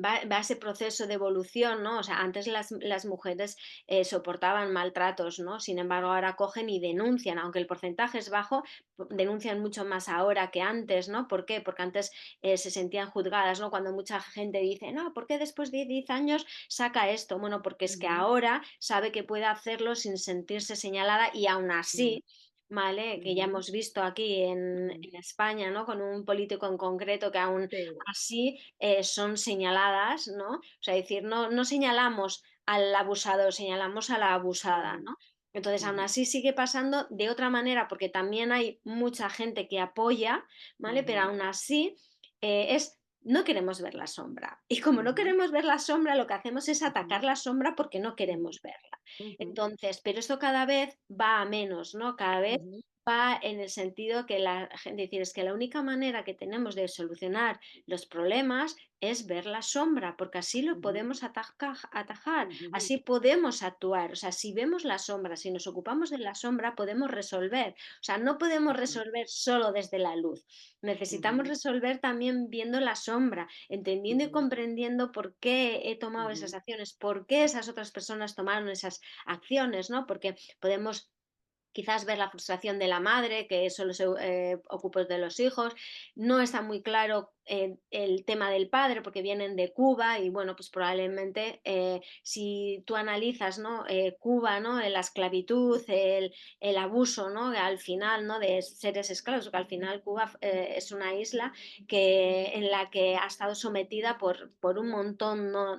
va ese proceso de evolución, ¿no? O sea, antes las mujeres soportaban maltratos, ¿no? Sin embargo, ahora cogen y denuncian, aunque el porcentaje es bajo, denuncian mucho más ahora que antes, ¿no? ¿Por qué? Porque antes se sentían juzgadas, ¿no? Cuando mucha gente dice, no, ¿por qué después de 10 años saca esto? Bueno, porque es que ujú, ahora sabe que puede hacerlo sin sentirse señalada y aún ujú, así, ¿vale? Que ya ujú, hemos visto aquí ujú. en España, ¿no? Con un político en concreto que aún Sí, así son señaladas, ¿no? O sea, decir, no señalamos al abusador, señalamos a la abusada, ujú, ¿no? Entonces, aún ujú, así sigue pasando de otra manera, porque también hay mucha gente que apoya, ¿vale? Pero ujú, aún así no queremos ver la sombra. Y como no ujú, queremos ver la sombra, lo que hacemos es ujú, atacar la sombra porque no ujú, queremos verla. ujú, Entonces, pero esto cada vez va a menos, ¿no? Cada vez ujú, va en el sentido que la gente decir es que la única manera que tenemos de solucionar los problemas es ver la sombra, porque así lo ujú, podemos atajar, ujú, así podemos actuar. O sea, si vemos la sombra, si nos ocupamos de la sombra, podemos resolver. O sea, no podemos ujú, resolver solo desde la luz. Necesitamos ujú, resolver también viendo la sombra, entendiendo y ujú, comprendiendo por qué he tomado esas ujú, acciones, por qué esas otras personas tomaron esas acciones, ¿no? Porque podemos quizás ver la frustración de la madre, que solo se ocupa de los hijos. No está muy claro el tema del padre, porque vienen de Cuba y bueno, pues probablemente si tú analizas, ¿no? Cuba, ¿no? La esclavitud, el abuso, ¿no? Al final, ¿no? De seres esclavos, porque al final Cuba es una isla en la que ha estado sometida por un montón, ¿no?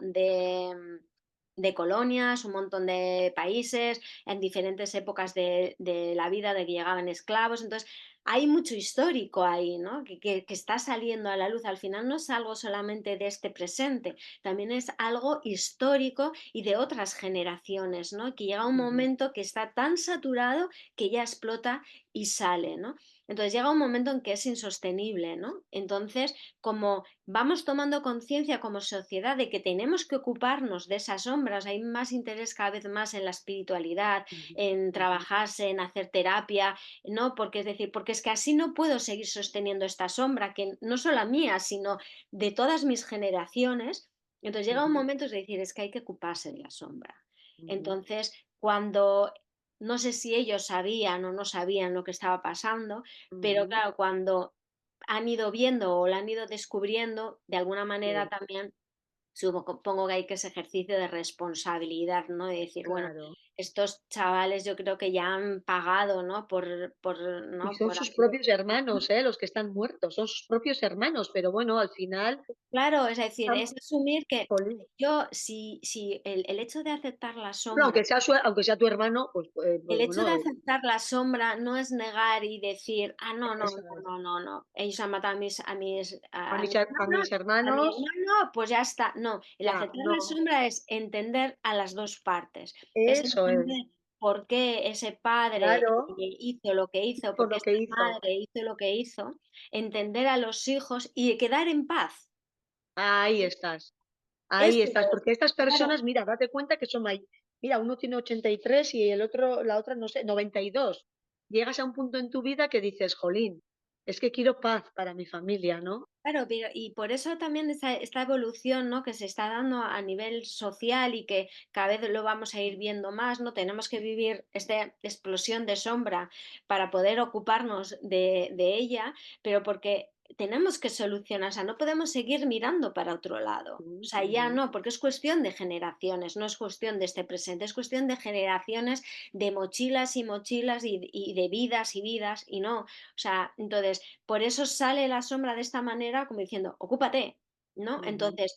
de colonias, un montón de países, en diferentes épocas de la vida de que llegaban esclavos. Entonces, hay mucho histórico ahí, ¿no? Que está saliendo a la luz. Al final no es algo solamente de este presente, también es algo histórico y de otras generaciones, ¿no? Que llega un ujú, momento que está tan saturado que ya explota y sale, ¿no? Entonces llega un momento en que es insostenible, ¿no? Entonces, como vamos tomando conciencia como sociedad de que tenemos que ocuparnos de esas sombras, hay más interés cada vez más en la espiritualidad, ujú, en ujú, trabajarse, en hacer terapia, ¿no? Porque es decir, porque es que así no puedo seguir sosteniendo esta sombra, que no solo mía, sino de todas mis generaciones. Entonces llega un ujú, momento de decir, es que hay que ocuparse de la sombra. ujú, Entonces, cuando no sé si ellos sabían o no sabían lo que estaba pasando, pero ujú. claro, cuando han ido viendo o la han ido descubriendo, de alguna manera Sí, también supongo que hay que ese ejercicio de responsabilidad, ¿no? De decir, bueno, claro. estos chavales yo creo que ya han pagado, ¿no? Y ¿No? son Por sus haber. propios hermanos, los que están muertos, son sus propios hermanos, pero bueno, al final, Claro, es decir, am es asumir que jolín. yo, si el hecho de aceptar la No, sombra. aunque sea tu hermano, pues El hecho bueno, de aceptar la sombra no es negar y decir: "Ah, no, no, eso no, es. no, no, no, ellos han matado A a mi mis her a hermana, mis a mi hermanos, hermano, pues ya está". No, el ya, aceptar la no, sombra es entender a las 2 partes, es eso es, entender por qué ese padre, claro, hizo lo que hizo, por por qué lo que esa hizo. madre hizo lo que hizo, entender a los hijos y quedar en paz. Ahí Eso estás, es, porque estas claro. personas, mira, date cuenta que son mira, uno tiene 83 y el otro la otra, no sé, 92. Llegas a un punto en tu vida que dices: "Jolín, es que quiero paz para mi familia", ¿no? Claro, pero y por eso también esta evolución, ¿no? Que se está dando a nivel social y que cada vez lo vamos a ir viendo más, ¿no? Tenemos que vivir esta explosión de sombra para poder ocuparnos de ella, pero porque tenemos que solucionar, o sea, no podemos seguir mirando para otro lado. O sea, ya Ujú. no, porque es cuestión de generaciones, no es cuestión de este presente, es cuestión de generaciones, de mochilas y mochilas y de vidas y vidas, y no. O sea, entonces, por eso sale la sombra de esta manera, como diciendo, ocúpate. ¿no? ujú, Entonces,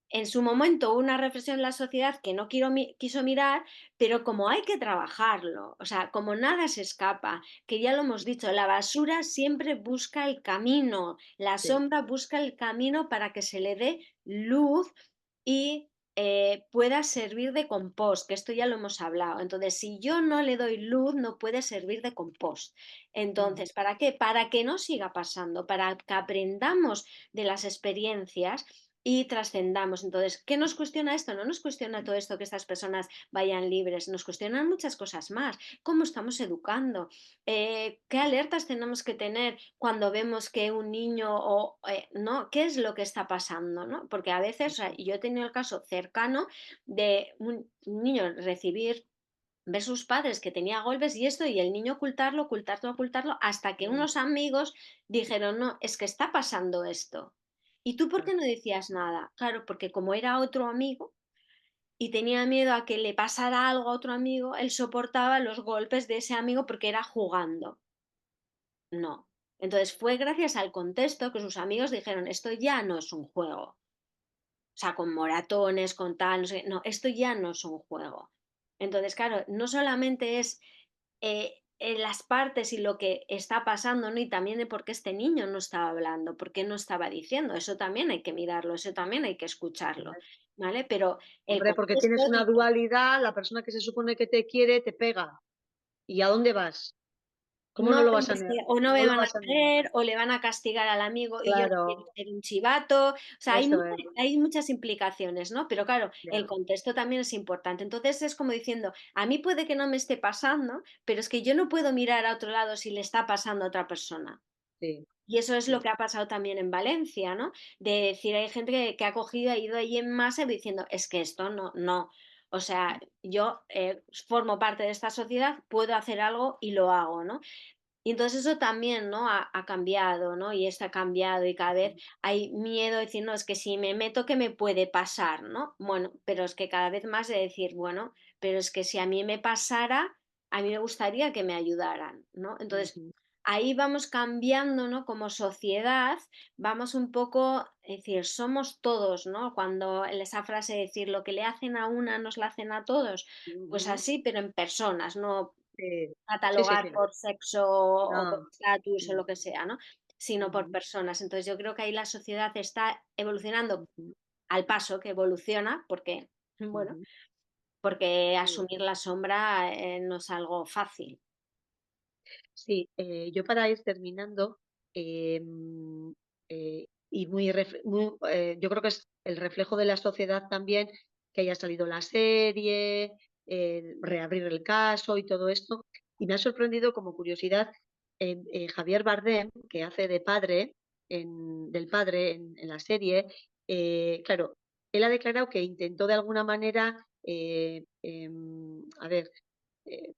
en su momento hubo una reflexión en la sociedad que no quiso mirar, pero como hay que trabajarlo, o sea, como nada se escapa, que ya lo hemos dicho, la basura siempre busca el camino, la sí, sombra busca el camino para que se le dé luz y pueda servir de compost, que esto ya lo hemos hablado. Entonces, si yo no le doy luz, no puede servir de compost. ujú, Entonces, ¿para qué? Para que no siga pasando, para que aprendamos de las experiencias y trascendamos. Entonces, ¿qué nos cuestiona esto? No nos cuestiona todo esto que estas personas vayan libres, nos cuestionan muchas cosas más. ¿Cómo estamos educando? ¿Qué alertas tenemos que tener cuando vemos que un niño o no? ¿Qué es lo que está pasando? ¿No? Porque a veces, o sea, yo he tenido el caso cercano de un niño recibir ver sus padres que tenía golpes y esto, y el niño ocultarlo, ocultarlo, ocultarlo, hasta que mm, unos amigos dijeron, no, es que está pasando esto. ¿Y tú por claro, qué no decías nada? Claro, porque como era otro amigo y tenía miedo a que le pasara algo a otro amigo, él soportaba los golpes de ese amigo porque era jugando. No. Entonces fue gracias al contexto que sus amigos dijeron, esto ya no es un juego. O sea, con moratones, con tal, no sé, no, esto ya no es un juego. Entonces, claro, no solamente es en las partes y lo que está pasando, ¿no? Y también de por qué este niño no estaba hablando, por qué no estaba diciendo. Eso también hay que mirarlo, eso también hay que escucharlo, ¿vale? Pero el hombre, porque contexto tienes una dice, dualidad, la persona que se supone que te quiere te pega, ¿y a dónde vas? ¿Cómo no no lo vas a tienes ne que, o no me no lo van a vas a negar? creer, o le van a castigar al amigo y yo no quiero Claro, ser un chivato. O sea, eso es, hay muchas implicaciones, ¿no? Pero claro, ya, el contexto también es importante. Entonces es como diciendo, a mí puede que no me esté pasando, pero es que yo no puedo mirar a otro lado si le está pasando a otra persona. sí, Y eso es lo sí, que ha pasado también en Valencia, ¿no? De decir, hay gente que ha cogido, ha ido ahí en masa diciendo, es que esto no, no. O sea, yo formo parte de esta sociedad, puedo hacer algo y lo hago, ¿no? Y entonces eso también, ¿no? Ha cambiado, ¿no? Y está cambiado y cada vez hay miedo de decir, no, es que si me meto, ¿qué me puede pasar, ¿no? Bueno, pero es que cada vez más de decir, bueno, pero es que si a mí me pasara, a mí me gustaría que me ayudaran, ¿no? Entonces, ujú, ahí vamos cambiando, ¿no? Como sociedad, vamos un poco, es decir, somos todos, ¿no? Cuando esa frase de decir, lo que le hacen a una nos la hacen a todos, pues ujú, así, pero en personas, no sí, sí, sí, catalogar sí, por sexo o por no, estatus o no, lo que sea, ¿no? Sino por ujú, personas. Entonces yo creo que ahí la sociedad está evolucionando ujú, al paso que evoluciona, porque, bueno, ujú, porque sí. asumir la sombra no es algo fácil. Sí, yo para ir terminando, y yo creo que es el reflejo de la sociedad también que haya salido la serie, reabrir el caso y todo esto. Y me ha sorprendido como curiosidad, Javier Bardem, que hace de padre, del padre en la serie, claro, él ha declarado que intentó de alguna manera, a ver,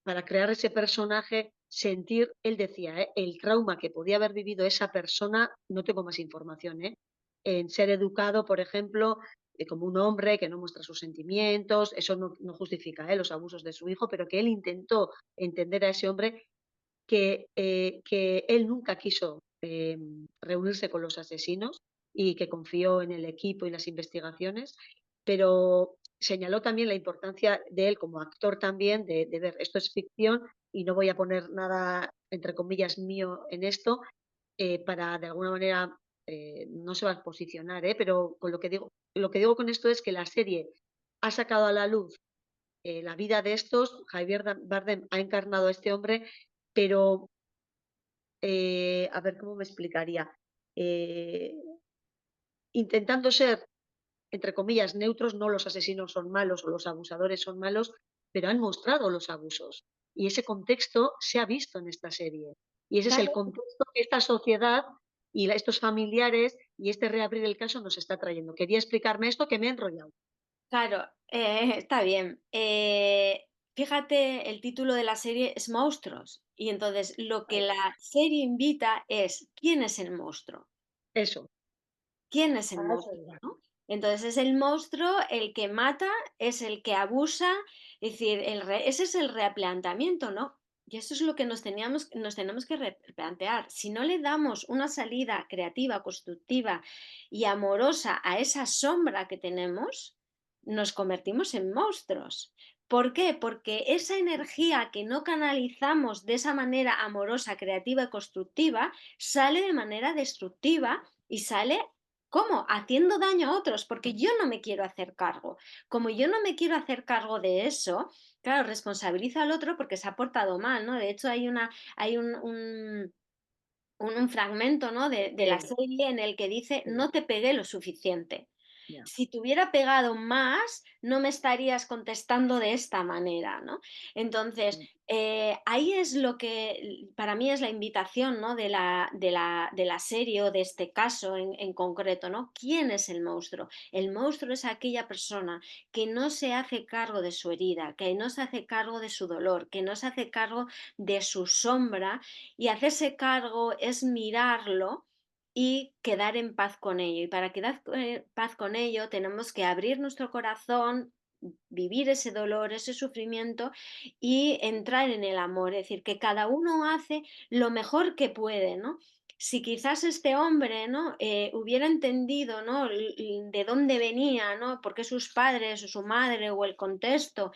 para crear ese personaje, sentir, él decía, el trauma que podía haber vivido esa persona, no tengo más información, en ser educado, por ejemplo, como un hombre que no muestra sus sentimientos, eso no justifica los abusos de su hijo, pero que él intentó entender a ese hombre que él nunca quiso reunirse con los asesinos y que confió en el equipo y las investigaciones, pero señaló también la importancia de él como actor también, de ver, esto es ficción y no voy a poner nada, entre comillas, mío en esto, para de alguna manera, no se va a posicionar, pero con lo que digo con esto es que la serie ha sacado a la luz la vida de estos, Bardem ha encarnado a este hombre, pero a ver, ¿cómo me explicaría? Eh, intentando ser, entre comillas, neutros, no los asesinos son malos o los abusadores son malos, pero han mostrado los abusos. Y ese contexto se ha visto en esta serie. Y ese es el Claro, contexto que esta sociedad y estos familiares y este reabrir el caso nos está trayendo. Quería explicarme esto que me he enrollado. claro, está bien. Fíjate, el título de la serie es Monstruos. Y entonces lo que Vale. la serie invita es, ¿quién es el monstruo? Eso, ¿Quién es a el eso monstruo, iba. no? Entonces es el monstruo el que mata, es el que abusa, es decir, ese es el replanteamiento, ¿no? Y eso es lo que nos tenemos que replantear. Si no le damos una salida creativa, constructiva y amorosa a esa sombra que tenemos, nos convertimos en monstruos. ¿Por qué? Porque esa energía que no canalizamos de esa manera amorosa, creativa y constructiva sale de manera destructiva y sale, ¿cómo? Haciendo daño a otros, porque yo no me quiero hacer cargo. Como yo no me quiero hacer cargo de eso, claro, responsabiliza al otro porque se ha portado mal, ¿no? De hecho, hay un fragmento, ¿no? De la Sí, serie en el que dice, sí, no te pegué lo suficiente. ya. Si te hubiera pegado más, no me estarías contestando de esta manera, ¿no? Entonces, Mm, ahí es lo que para mí es la invitación, ¿no? De la serie o de este caso en concreto, ¿no? ¿Quién es el monstruo? El monstruo es aquella persona que no se hace cargo de su herida, que no se hace cargo de su dolor, que no se hace cargo de su sombra, y hacerse cargo es mirarlo y quedar en paz con ello. Y para quedar en paz con ello tenemos que abrir nuestro corazón, vivir ese dolor, ese sufrimiento y entrar en el amor. Es decir, que cada uno hace lo mejor que puede, ¿no? Si quizás este hombre, ¿no? Hubiera entendido, ¿no? De dónde venía, ¿no? Por qué sus padres o su madre o el contexto,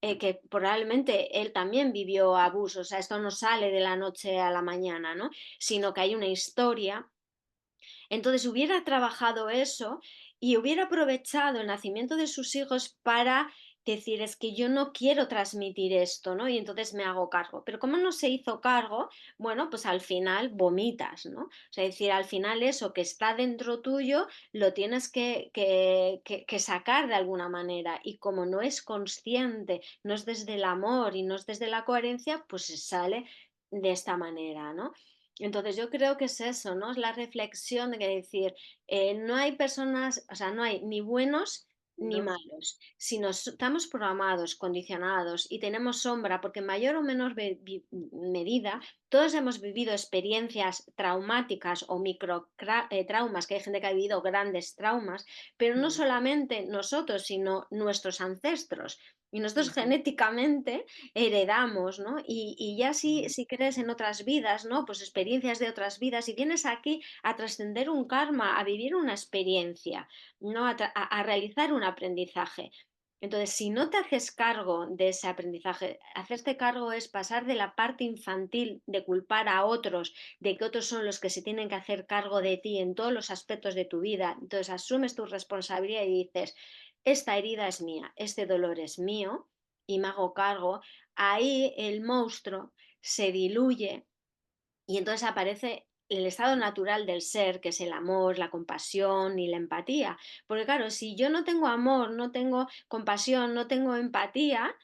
que probablemente él también vivió abusos, o sea, esto no sale de la noche a la mañana, ¿no? Sino que hay una historia. Entonces hubiera trabajado eso y hubiera aprovechado el nacimiento de sus hijos para decir, es que yo no quiero transmitir esto, ¿no? Y entonces me hago cargo. Pero como no se hizo cargo, bueno, pues al final vomitas, ¿no? O sea, es decir, al final eso que está dentro tuyo lo tienes que sacar de alguna manera. Y como no es consciente, no es desde el amor y no es desde la coherencia, pues se sale de esta manera, ¿no? Entonces yo creo que es eso, ¿no? Es la reflexión de que decir, no hay personas, o sea, no hay ni buenos ni no, malos, sino estamos programados, condicionados y tenemos sombra, porque en mayor o menor medida todos hemos vivido experiencias traumáticas o micro traumas, que hay gente que ha vivido grandes traumas, pero no mm, solamente nosotros, sino nuestros ancestros. Y nosotros ujú, genéticamente heredamos, ¿no? Y ya mm, si crees en otras vidas, ¿no? Pues experiencias de otras vidas, y vienes aquí a trascender un karma, a vivir una experiencia, ¿no? A realizar un aprendizaje. Entonces, si no te haces cargo de ese aprendizaje, hacerte cargo es pasar de la parte infantil de culpar a otros, de que otros son los que se tienen que hacer cargo de ti en todos los aspectos de tu vida. Entonces, asumes tu responsabilidad y dices, esta herida es mía, este dolor es mío y me hago cargo. Ahí el monstruo se diluye y entonces aparece el estado natural del ser, que es el amor, la compasión y la empatía. Porque claro, si yo no tengo amor, no tengo compasión, no tengo empatía,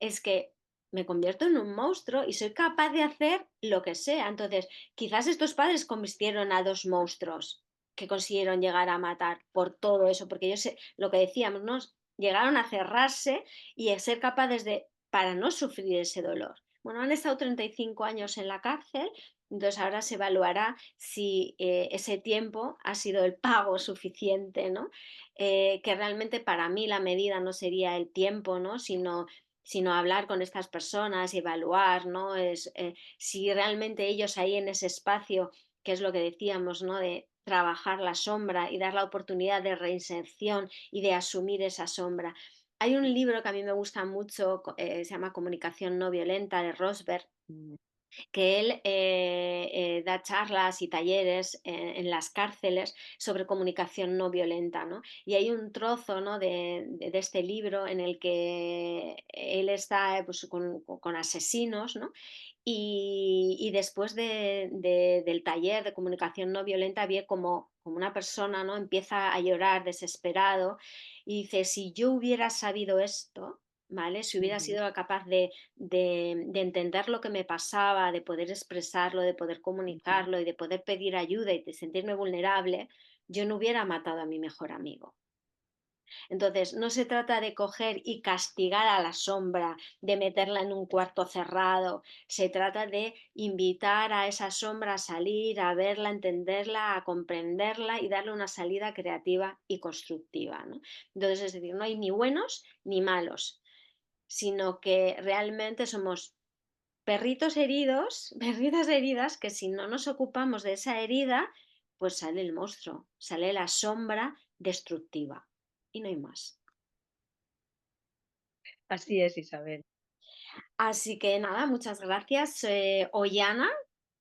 es que me convierto en un monstruo y soy capaz de hacer lo que sea. Entonces, quizás estos padres convirtieron a dos monstruos que consiguieron llegar a matar por todo eso, porque ellos, lo que decíamos, ¿no? Llegaron a cerrarse y a ser capaces de, para no sufrir ese dolor. Bueno, han estado 35 años en la cárcel, entonces ahora se evaluará si ese tiempo ha sido el pago suficiente, ¿no? Que realmente para mí la medida no sería el tiempo, ¿no? Sino hablar con estas personas y evaluar, ¿no? Si realmente ellos ahí en ese espacio, que es lo que decíamos, ¿no? De trabajar la sombra y dar la oportunidad de reinserción y de asumir esa sombra. Hay un libro que a mí me gusta mucho, se llama Comunicación no violenta, de Rosberg, mm, que él da charlas y talleres en las cárceles sobre comunicación no violenta, ¿no? Y hay un trozo, ¿no? de este libro en el que él está pues, con asesinos, ¿no? Y después del taller de comunicación no violenta, ve como una persona, ¿no? Empieza a llorar desesperado y dice, si yo hubiera sabido esto, ¿vale? Si hubiera ujú, sido capaz de entender lo que me pasaba, de poder expresarlo, de poder ujú. comunicarlo y de poder pedir ayuda y de sentirme vulnerable, yo no hubiera matado a mi mejor amigo. Entonces, no se trata de coger y castigar a la sombra, de meterla en un cuarto cerrado, se trata de invitar a esa sombra a salir, a verla, a entenderla, a comprenderla y darle una salida creativa y constructiva, ¿no? Entonces, es decir, no hay ni buenos ni malos, sino que realmente somos perritos heridos, perritas heridas que si no nos ocupamos de esa herida, pues sale el monstruo, sale la sombra destructiva y no hay más. Así es, Isabel. Así que nada, muchas gracias, Ollana,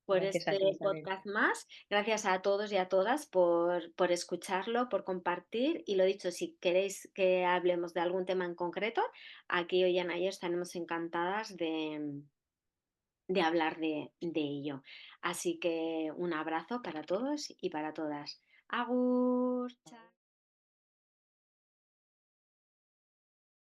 por Gracias a este ti, Isabel. podcast más. Gracias a todos y a todas por escucharlo, por compartir. Y lo dicho, si queréis que hablemos de algún tema en concreto, aquí Ollana y yo estaremos encantadas de hablar de ello. Así que un abrazo para todos y para todas. Agur. Chao.